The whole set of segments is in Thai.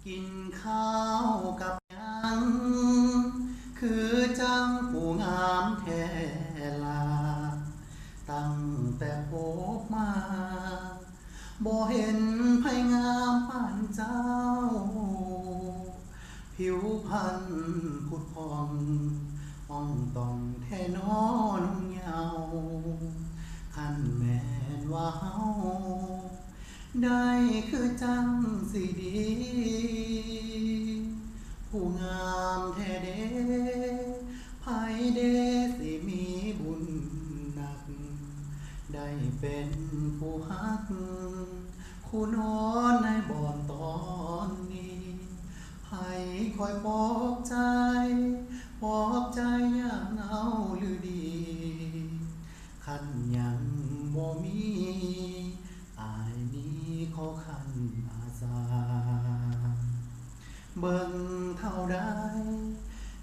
กินข้าวกับยังคือจังผู้งามแท้ลาตั้งแต่พบมาบ่เห็นไผงามปานเจ้าผิวพรรณผุดผ่องอ่องต้องแท้น้อน้องเยาว์คันแม่นว่าเฮาได้คือจังสิดีผู้งามแท้เด้ไผเด้สิมีบุญหนักได้เป็นผู้ฮักคู่นอนในบ่อนตอนนี้ไผคอยปลอบใจปลอบใจอย่างเอาหรือดีคันยังบ่มีอายนี้ขอคันอาสาเบิ่งเท่าใด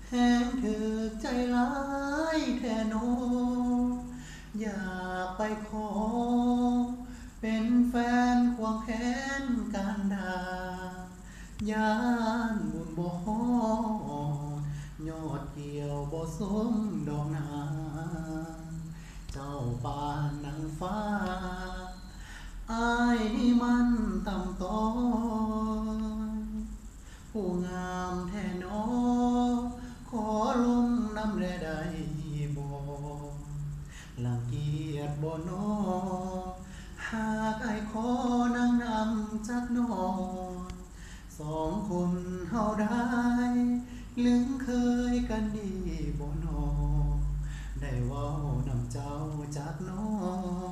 แห้งถึกใจหลายแท้โนอยากไปขอเป็นแฟนควงแขนกันดายานบุญบ่ฮอดยอดเกี่ยวบ่สมดอกนาเจ้าปานนางฟ้าอายนี่มันต่ำต้อยผู้งามแท้น้อขอลงน้ำแลได้บ่ลังเกียจบ่น้อหากอายขอนั่งนำจักหน่อยสองคนเฮาได้ลึงเคยกันดีบ่น้อได้เว้านำเจ้าจักน้อย